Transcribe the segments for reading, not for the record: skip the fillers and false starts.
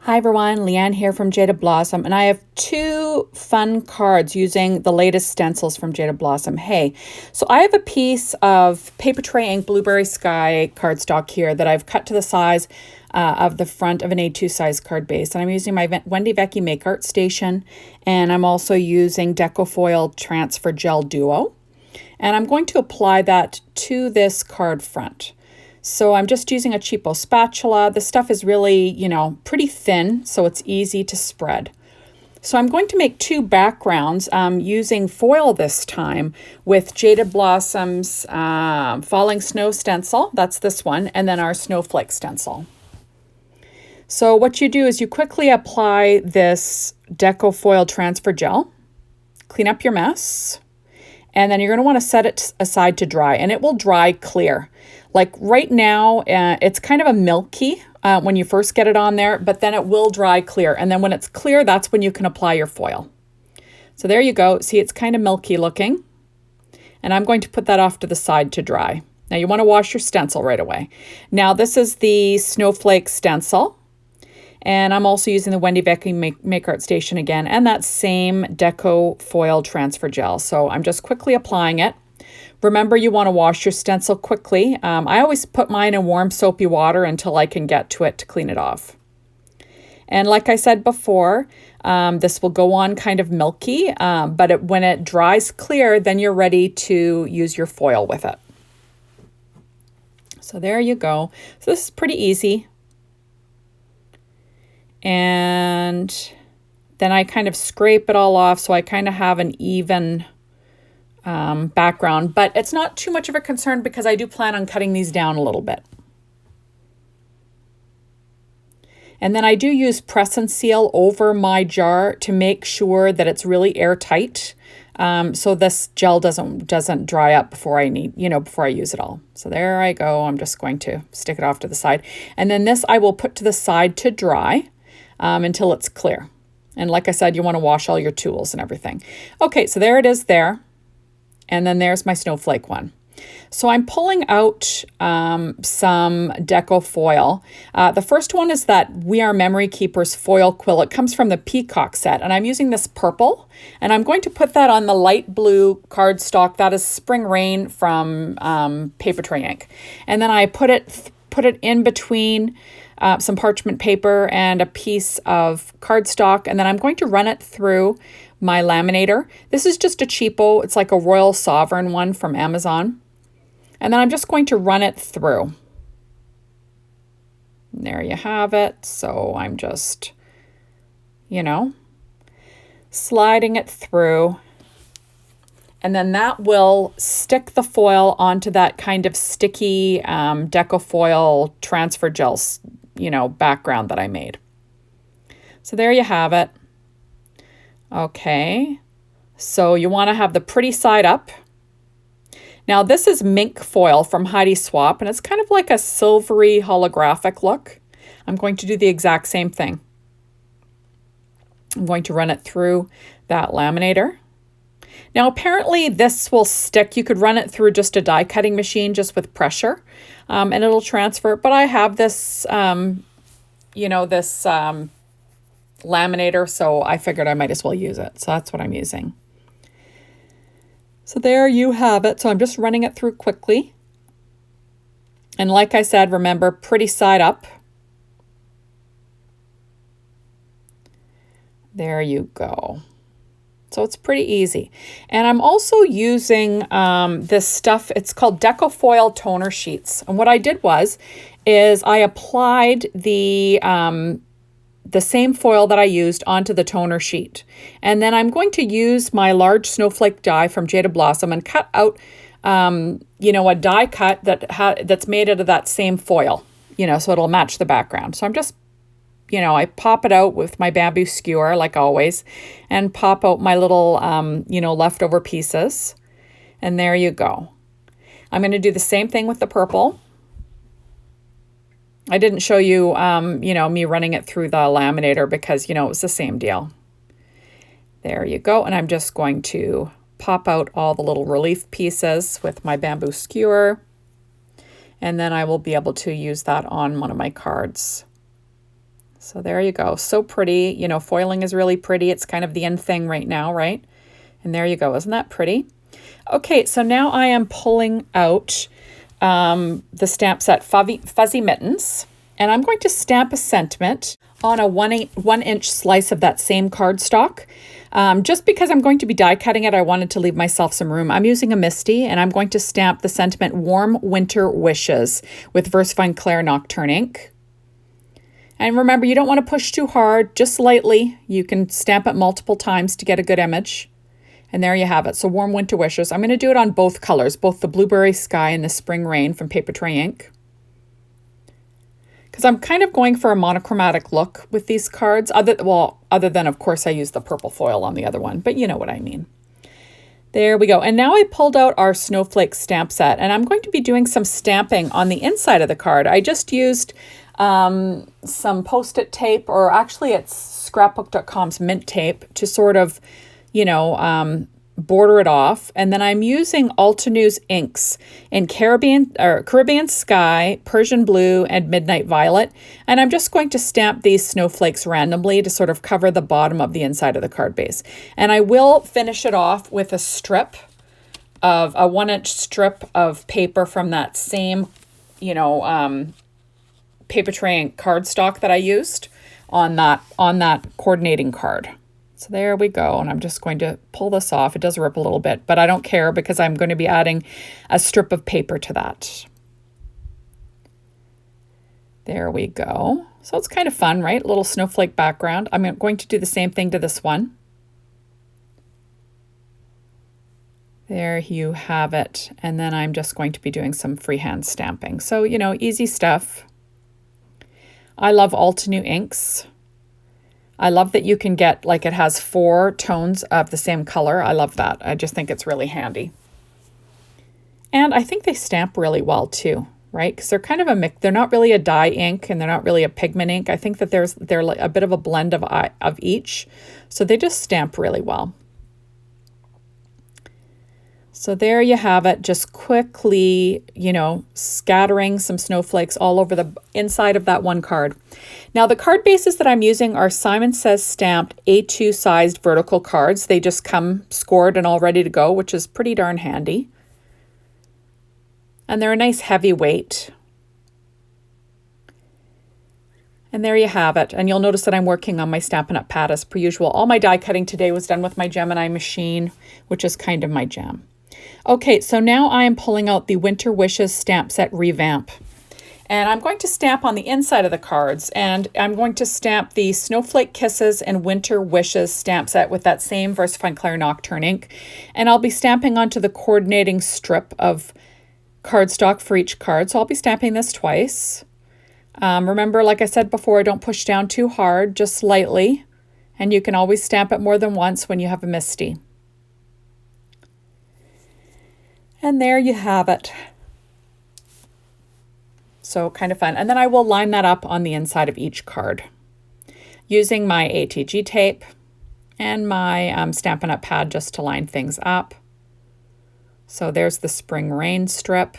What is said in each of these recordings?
Hi everyone, Leanne here from Jaded Blossom, and I have two fun cards using the latest stencils from Jaded Blossom. Hey, so I have a piece of paper tray ink Blueberry Sky cardstock here that I've cut to the size of the front of an A2 size card base, and I'm using my Wendy Vecchi Make Art Station, and I'm also using Decofoil Transfer Gel Duo, and I'm going to apply that to this card front. So I'm just using a cheapo spatula. The stuff is really, pretty thin, so it's easy to spread. So I'm going to make two backgrounds using foil this time with Jaded Blossom's Falling Snow Stencil. That's this one, and then our Snowflake Stencil. So what you do is you quickly apply this Decofoil Transfer Gel, clean up your mess, and then you're going to want to set it aside to dry, and it will dry clear. Like right now, it's kind of a milky when you first get it on there, but then it will dry clear. And then when it's clear, that's when you can apply your foil. So there you go. See, it's kind of milky looking. And I'm going to put that off to the side to dry. Now you want to wash your stencil right away. Now this is the Snowflake Stencil. And I'm also using the Wendy Vecchi Make Art Station again, and that same Deco Foil Transfer Gel. So I'm just quickly applying it. Remember, you want to wash your stencil quickly. I always put mine in warm soapy water until I can get to it to clean it off. And like I said before, this will go on kind of milky, but when it dries clear, then you're ready to use your foil with it. So there you go. So this is pretty easy. And then I kind of scrape it all off so I kind of have an even background, but it's not too much of a concern because I do plan on cutting these down a little bit. And then I do use press and seal over my jar to make sure that it's really airtight, so this gel doesn't dry up before I use it all. So there I go. I'm just going to stick it off to the side, and then this I will put to the side to dry until it's clear. And like I said, you want to wash all your tools and everything. Okay, so there it is there. And then there's my snowflake one. So I'm pulling out some deco foil. The first one is that We Are Memory Keepers foil quill. It comes from the Peacock set, and I'm using this purple, and I'm going to put that on the light blue cardstock. That is Spring Rain from Paper Tray Ink. And then I put it in between some parchment paper and a piece of cardstock, and then I'm going to run it through my laminator. This is just a cheapo, it's like a Royal Sovereign one from Amazon. And then I'm just going to run it through. And there you have it. So I'm just, sliding it through. And then that will stick the foil onto that kind of sticky Decofoil transfer gel, background that I made. So there you have it. Okay, so you want to have the pretty side up. Now this is mink foil from Heidi Swapp, and it's kind of like a silvery holographic look. I'm going to do the exact same thing. I'm going to run it through that laminator. Now apparently this will stick. You could run it through just a die cutting machine just with pressure, and it'll transfer. But I have this, laminator, so I figured I might as well use it. So that's what I'm using. So there you have it. So I'm just running it through quickly. And like I said, remember, pretty side up. There you go. So it's pretty easy. And I'm also using this stuff. It's called Decofoil Toner Sheets. And what I did is I applied the same foil that I used onto the toner sheet. And then I'm going to use my large snowflake die from Jaded Blossom and cut out, a die cut that's made out of that same foil, so it'll match the background. So I'm just, I pop it out with my bamboo skewer, like always, and pop out my little, leftover pieces. And there you go. I'm going to do the same thing with the purple. I didn't show you, me running it through the laminator because, it was the same deal. There you go. And I'm just going to pop out all the little relief pieces with my bamboo skewer. And then I will be able to use that on one of my cards. So there you go. So pretty. You know, foiling is really pretty. It's kind of the in thing right now, right? And there you go. Isn't that pretty? Okay, so now I am pulling out the stamp set Fuzzy Mittens, and I'm going to stamp a sentiment on a 1-inch slice of that same cardstock. Just because I'm going to be die cutting it, I wanted to leave myself some room. I'm using a Misty, and I'm going to stamp the sentiment Warm Winter Wishes with VersaFine Clair Nocturne ink. And remember, you don't want to push too hard, just lightly. You can stamp it multiple times to get a good image. And there you have it. So Warm Winter Wishes. I'm going to do it on both colors, both the Blueberry Sky and the Spring Rain from Paper Tray ink. Because I'm kind of going for a monochromatic look with these cards. Other than, of course, I use the purple foil on the other one. But you know what I mean. There we go. And now I pulled out our Snowflake stamp set. And I'm going to be doing some stamping on the inside of the card. I just used some Post-it tape, or actually it's scrapbook.com's mint tape, to sort of, you know, border it off. And then I'm using Altenews inks in Caribbean Sky, Persian Blue, and Midnight Violet. And I'm just going to stamp these snowflakes randomly to sort of cover the bottom of the inside of the card base. And I will finish it off with a 1-inch strip of paper from that same, you know, Paper Tray ink cardstock that I used on that coordinating card. So there we go, and I'm just going to pull this off. It does rip a little bit, but I don't care because I'm going to be adding a strip of paper to that. There we go. So it's kind of fun, right? Little snowflake background. I'm going to do the same thing to this one. There you have it. And then I'm just going to be doing some freehand stamping. So, you know, easy stuff. I love Altenews inks. I love that you can get, like, it has 4 tones of the same color. I love that. I just think it's really handy. And I think they stamp really well too, right? Because they're kind of a mix. They're not really a dye ink and they're not really a pigment ink. I think that they're like a bit of a blend of each. So they just stamp really well. So there you have it, just quickly, you know, scattering some snowflakes all over the inside of that one card. Now the card bases that I'm using are Simon Says stamped A2 sized vertical cards. They just come scored and all ready to go, which is pretty darn handy. And they're a nice heavy weight. And there you have it. And you'll notice that I'm working on my Stampin' Up! Pad as per usual. All my die cutting today was done with my Gemini machine, which is kind of my jam. Okay, so now I am pulling out the Winter Wishes stamp set Revamp. And I'm going to stamp on the inside of the cards, and I'm going to stamp the Snowflake Kisses and Winter Wishes stamp set with that same VersaFine Clair Nocturne ink. And I'll be stamping onto the coordinating strip of cardstock for each card. So I'll be stamping this twice. Remember, like I said before, don't push down too hard, just lightly. And you can always stamp it more than once when you have a Misty. And there you have it. So kind of fun. And then I will line that up on the inside of each card using my ATG tape and my Stampin' Up! Pad just to line things up. So there's the Spring Rain strip.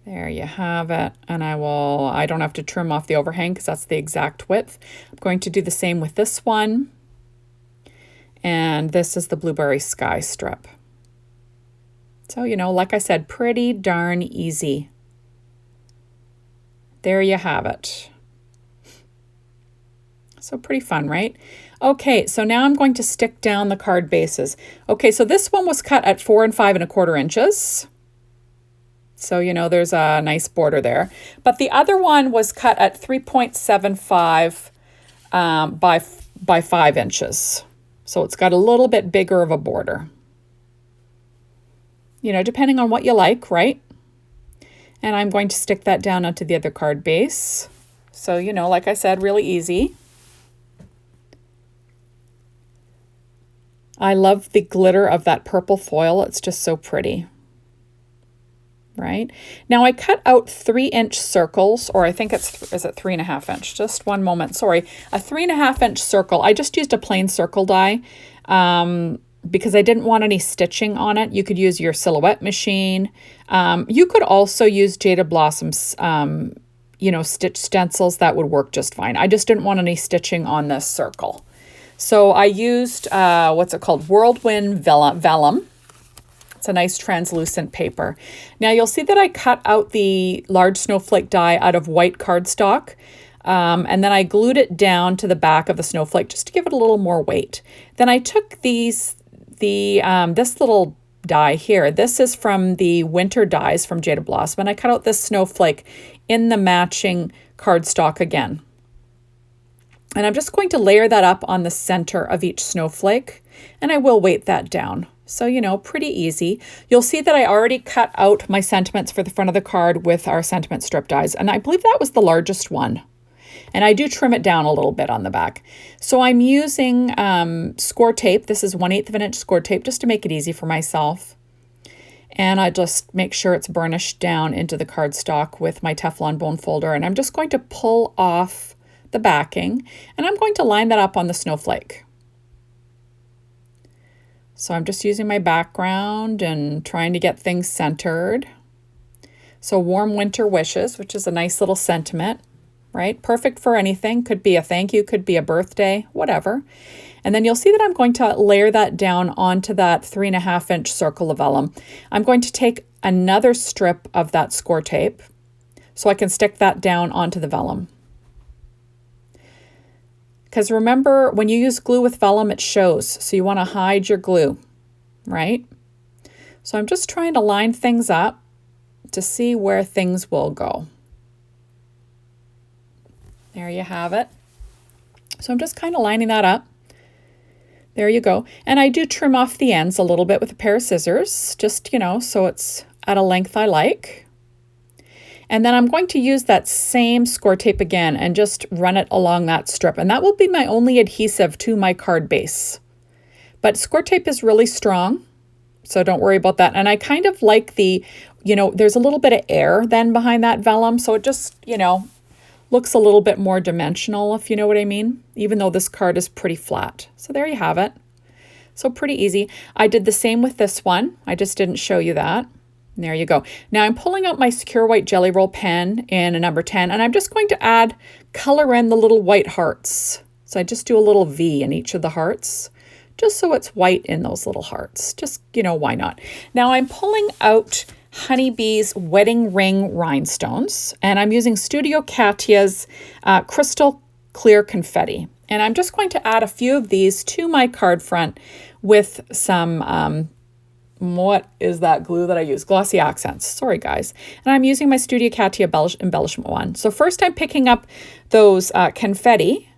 There you have it. And I don't have to trim off the overhang because that's the exact width. I'm going to do the same with this one. And this is the Blueberry Sky strip. So, you know, like I said, pretty darn easy. There you have it. So pretty fun, right? Okay, so now I'm going to stick down the card bases. Okay, so this one was cut at 4 5 1/4 inches. So, you know, there's a nice border there. But the other one was cut at 3.75 by 5 inches. So it's got a little bit bigger of a border. You know, depending on what you like, right? And I'm going to stick that down onto the other card base. So, you know, like I said, really easy. I love the glitter of that purple foil. It's just so pretty. Right? Now I cut out 3-inch circles, or I think is it 3.5 inch? Just one moment, sorry. A 3.5 inch circle. I just used a plain circle die because I didn't want any stitching on it. You could use your silhouette machine. You could also use Jaded Blossom's, stitch stencils, that would work just fine. I just didn't want any stitching on this circle. So I used, what's it called? Whirlwind Vellum. It's a nice translucent paper. Now you'll see that I cut out the large snowflake die out of white cardstock. And then I glued it down to the back of the snowflake just to give it a little more weight. Then I took this little die here. This is from the winter dies from Jaded Blossom, and I cut out this snowflake in the matching cardstock again. And I'm just going to layer that up on the center of each snowflake, and I will weight that down. So, pretty easy. You'll see that I already cut out my sentiments for the front of the card with our sentiment strip dies, and I believe that was the largest one. And I do trim it down a little bit on the back. So I'm using score tape. This is 1/8 of an inch score tape just to make it easy for myself. And I just make sure it's burnished down into the cardstock with my Teflon bone folder. And I'm just going to pull off the backing, and I'm going to line that up on the snowflake. So I'm just using my background and trying to get things centered. So Warm Winter Wishes, which is a nice little sentiment. Right? Perfect for anything. Could be a thank you, could be a birthday, whatever. And then you'll see that I'm going to layer that down onto that 3.5 inch circle of vellum. I'm going to take another strip of that score tape so I can stick that down onto the vellum. Because remember, when you use glue with vellum, it shows. So you want to hide your glue, right? So I'm just trying to line things up to see where things will go. There you have it. So I'm just kind of lining that up. There you go. And I do trim off the ends a little bit with a pair of scissors, just, so it's at a length I like. And then I'm going to use that same score tape again and just run it along that strip. And that will be my only adhesive to my card base. But score tape is really strong, so don't worry about that. And I kind of like there's a little bit of air then behind that vellum, so it just, looks a little bit more dimensional, if you know what I mean, even though this card is pretty flat. So there you have it. So pretty easy. I did the same with this one. I just didn't show you that. And there you go. Now I'm pulling out my Secure White Jelly Roll pen in a number 10, and I'm just going to color in the little white hearts. So I just do a little V in each of the hearts, just so it's white in those little hearts. Just, why not? Now I'm pulling out Honeybee's Wedding Ring Rhinestones, and I'm using Studio Katia's Crystal Clear Confetti. And I'm just going to add a few of these to my card front with some, what is that glue that I use? Glossy Accents. Sorry, guys. And I'm using my Studio Katia embellishment wand. So first I'm picking up those confetti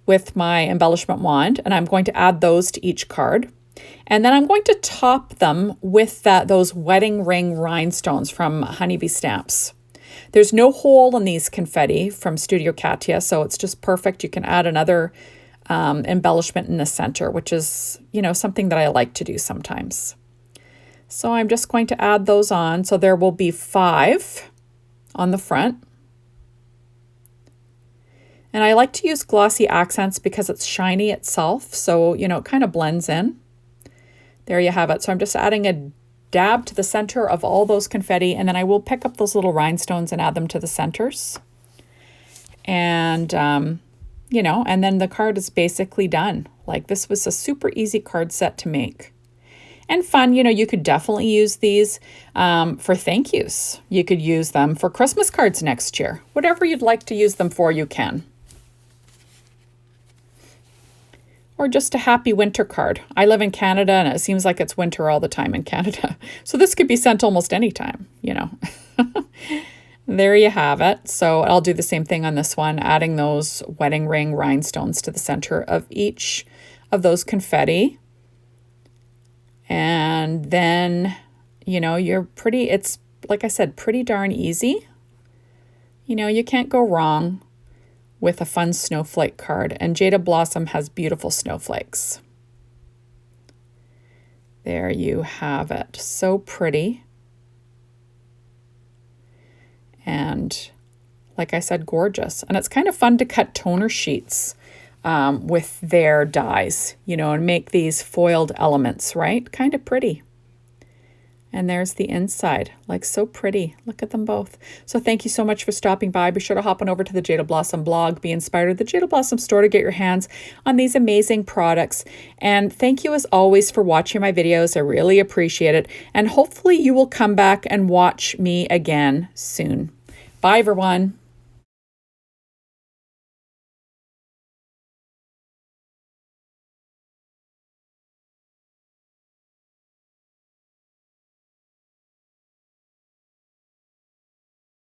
with my embellishment wand, and I'm going to add those to each card. And then I'm going to top them with those wedding ring rhinestones from Honeybee Stamps. There's no hole in these confetti from Studio Katia, so it's just perfect. You can add another embellishment in the center, which is, something that I like to do sometimes. So I'm just going to add those on. So there will be 5 on the front. And I like to use Glossy Accents because it's shiny itself, so, it kind of blends in. There you have it. So I'm just adding a dab to the center of all those confetti, and then I will pick up those little rhinestones and add them to the centers. And, and then the card is basically done. Like, this was a super easy card set to make. And fun, you could definitely use these for thank yous. You could use them for Christmas cards next year. Whatever you'd like to use them for, you can. Or just a happy winter card. I live in Canada, and it seems like it's winter all the time in Canada. So this could be sent almost any time, There you have it. So I'll do the same thing on this one, adding those wedding ring rhinestones to the center of each of those confetti. And then, it's, like I said, pretty darn easy. You can't go wrong with a fun snowflake card. And Jaded Blossom has beautiful snowflakes. There you have it. So pretty. And like I said, gorgeous. And it's kind of fun to cut toner sheets with their dies, and make these foiled elements, right? Kind of pretty. And there's the inside, like so pretty. Look at them both. So thank you so much for stopping by. Be sure to hop on over to the Jaded Blossom blog, be inspired at the Jaded Blossom store to get your hands on these amazing products. And thank you as always for watching my videos. I really appreciate it. And hopefully you will come back and watch me again soon. Bye everyone.